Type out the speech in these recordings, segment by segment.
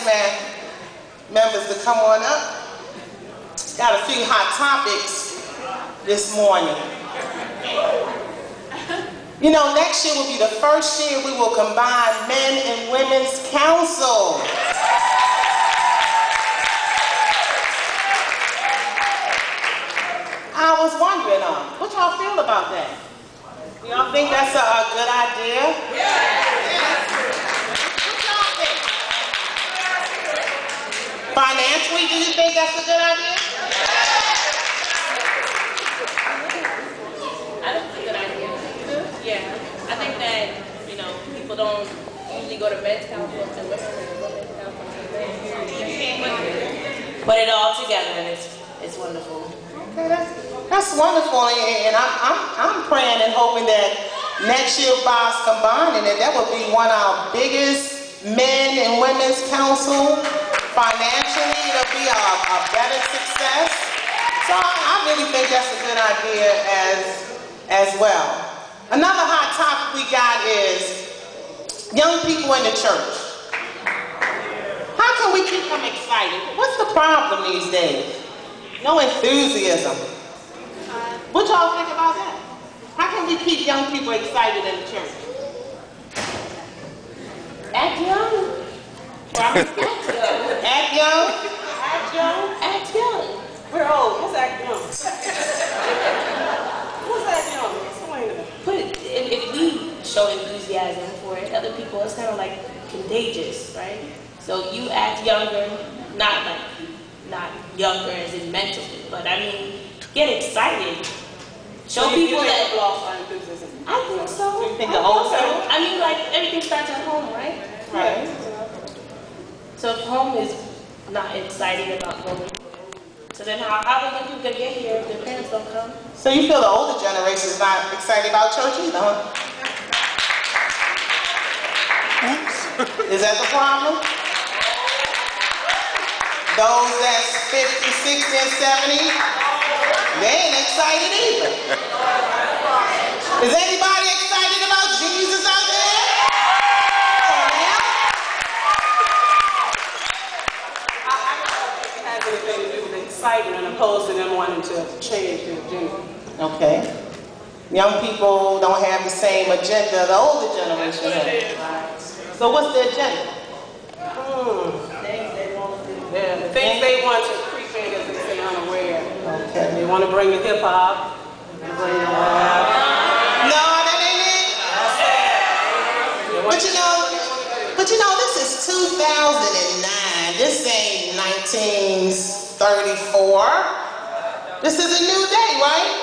members to come on up. Got a few hot topics this morning. You know, next year will be the first year we will combine men and women's council. I was wondering, what y'all feel about that? Do y'all think that's a good idea? Yes. What y'all think? Financially, do you think that's a good idea? I think it's a good idea. Yeah. I think that, you know, people don't usually go to men's council and women's council. You can't put it all together, and it's wonderful. Okay, that's wonderful, and I'm praying and hoping that next year by us combining it, that will be one of our biggest men and women's council. Financially, it'll be a better success. So I really think that's a good idea as well. Another hot topic we got is young people in the church. How can we keep them excited? What's the problem these days? No enthusiasm. What y'all think about that? How can we keep young people excited in the church? Act young. Act young. Act young. Act young. Act young. We're old. What's act young? What's act young? Explain to me. If we show enthusiasm for it, other people, it's kind of like contagious, right? So you act younger, not younger as in mentally, but I mean, get excited. Show So people that. Lost our enthusiasm. I think so. You think the whole thing? I mean, like everything starts at home, right? Right. So if home is not excited about going, so then how are the young people gonna get here if their parents don't come? So you feel the older generation is not excited about church either, huh? Is that the problem? Those that's 50, 60, and 70, they ain't excited either. Is anybody excited about Jesus out there? I don't think it has anything to do with excitement opposed to them wanting to change their agenda. Okay. Young people don't have the same agenda the older generation has. So what's the agenda? Yeah, the things they want to creep in as they say unaware. Okay. They want to bring the hip hop. Bring the rap. No, that ain't it. But you know, this is 2009. This ain't 1934. This is a new day, right?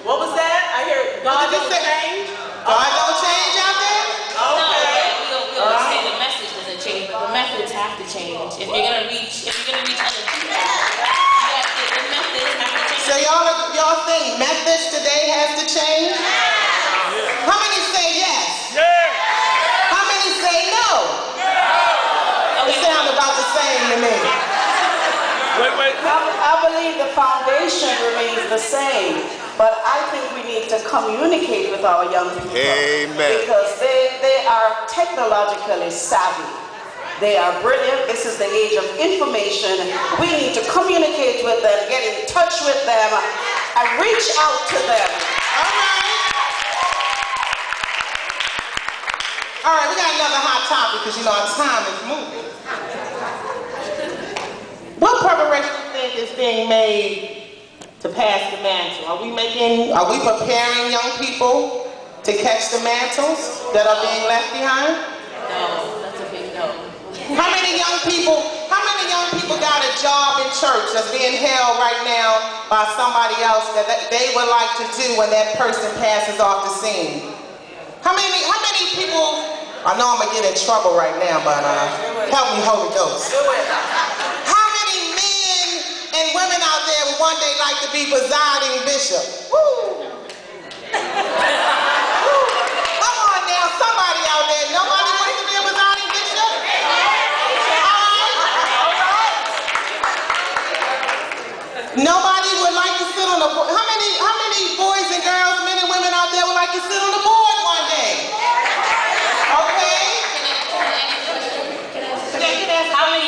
What was that? I hear God don't change. God don't change out there? Okay. We always say the message doesn't change, but the methods have to change. If you're gonna reach other people, the methods have to change. So y'all think methods today has to change? How many say yes? How many say no? It sounds about the same to me. I believe the foundation remains the same, but I think we need to communicate with our young people. Amen. Because they are technologically savvy. They are brilliant. This is the age of information. We need to communicate with them, get in touch with them, and reach out to them. All right, we got another hot topic because, you know, our time is moving. What preparation do you think is being made to pass the mantle? Are we preparing young people to catch the mantles that are being left behind? No, that's a big no. How many young people got a job in church that's being held right now by somebody else that they would like to do when that person passes off the scene? How many people, I know I'm gonna get in trouble right now, but help me, Holy Ghost. How many men and women out there would one day like to be presiding bishop? Woo! Come on now, somebody out there, nobody wants to be a presiding bishop? Nobody would like to sit on the board. How many boys and girls, men and women out there would like to sit on the board one day? Okay? How many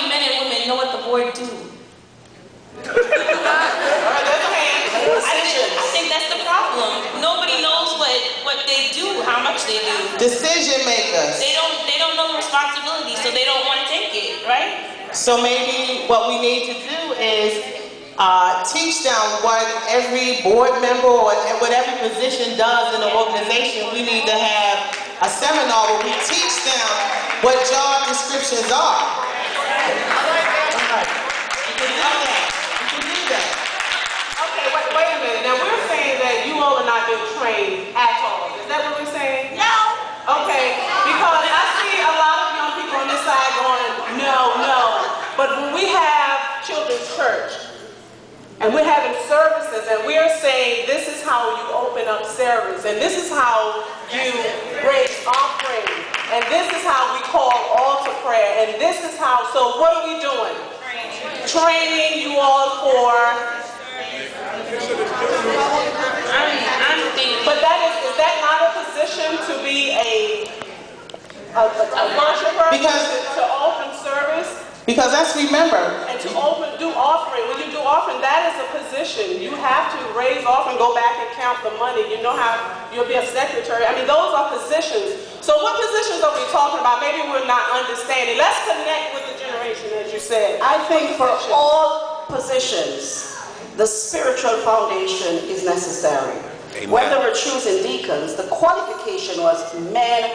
decision makers. They don't know the responsibility, so they don't want to take it, right? So maybe what we need to do is teach them what every board member or what every position does in the organization. We need to have a seminar where we teach them what job descriptions are. Okay, wait a minute. Now we're saying that you all have not been trained at all. Is that what we're saying? No. Okay, because I see a lot of young people on this side going, no. But when we have children's church, and we're having services, and we're saying this is how you open up service, and this is how you raise offering, and this is how we call altar prayer, and this is how, so what are we doing? Training you all for... I'm thinking... But is that not a position to be a worshiper, to open service? Because let's remember. And to do offering. When you do offering, that is a position. You have to raise offering, go back and count the money. You know how you'll be a secretary. I mean, those are positions. So what positions are we talking about? Maybe we're not understanding. Let's connect with the generation, as you said. I think for all positions, the spiritual foundation is necessary. Amen. When they were choosing deacons, the qualification was men,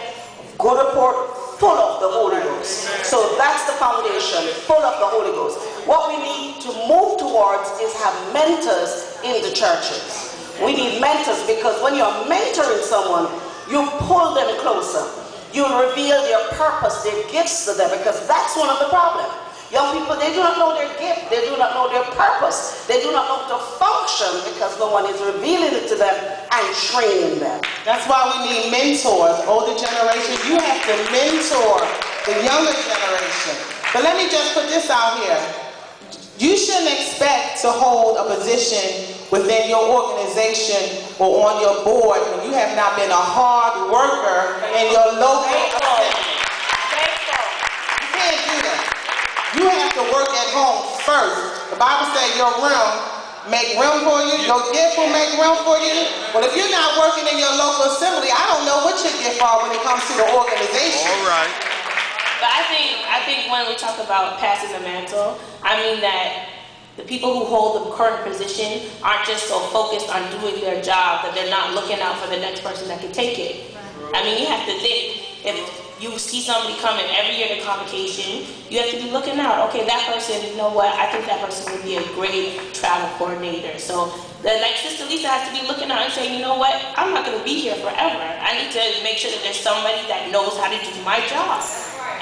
good report, full of the Holy Ghost. So that's the foundation, full of the Holy Ghost. What we need to move towards is have mentors in the churches. We need mentors because when you're mentoring someone, you pull them closer. You reveal their purpose, their gifts to them, because that's one of the problems. Young people, they do not know their gift, they do not know their purpose, they do not know how to function because no one is revealing it to them and training them. That's why we need mentors. Older generation, you have to mentor the younger generation. But let me just put this out here. You shouldn't expect to hold a position within your organization or on your board when you have not been a hard worker in your local assembly. You can't do that. You have to work at home first. The Bible says your room make room for you. Your gift will make room for you. Well, if you're not working in your local assembly, I don't know what your gift are when it comes to the organization. All right. But I think when we talk about passing the mantle, I mean that the people who hold the current position aren't just so focused on doing their job that they're not looking out for the next person that can take it. I mean, you have to think, if you see somebody coming every year to convocation, you have to be looking out. Okay, that person, you know what, I think that person would be a great travel coordinator. So, like Sister Lisa has to be looking out and saying, you know what, I'm not going to be here forever. I need to make sure that there's somebody that knows how to do my job.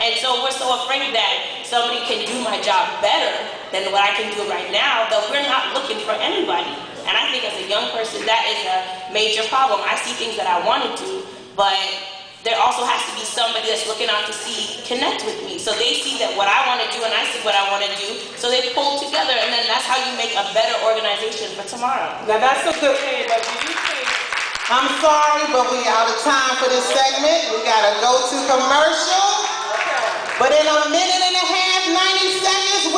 And so we're so afraid that somebody can do my job better than what I can do right now, that we're not looking for anybody. And I think as a young person, that is a major problem. I see things that I want to do, but there also has to be somebody that's looking out to connect with me. So they see that what I want to do and I see what I want to do. So they pull together, and then that's how you make a better organization for tomorrow. Now that's a good thing, but do you think... I'm sorry, but we out of time for this segment. We got to go to commercial. But in a minute and a half, 90 seconds,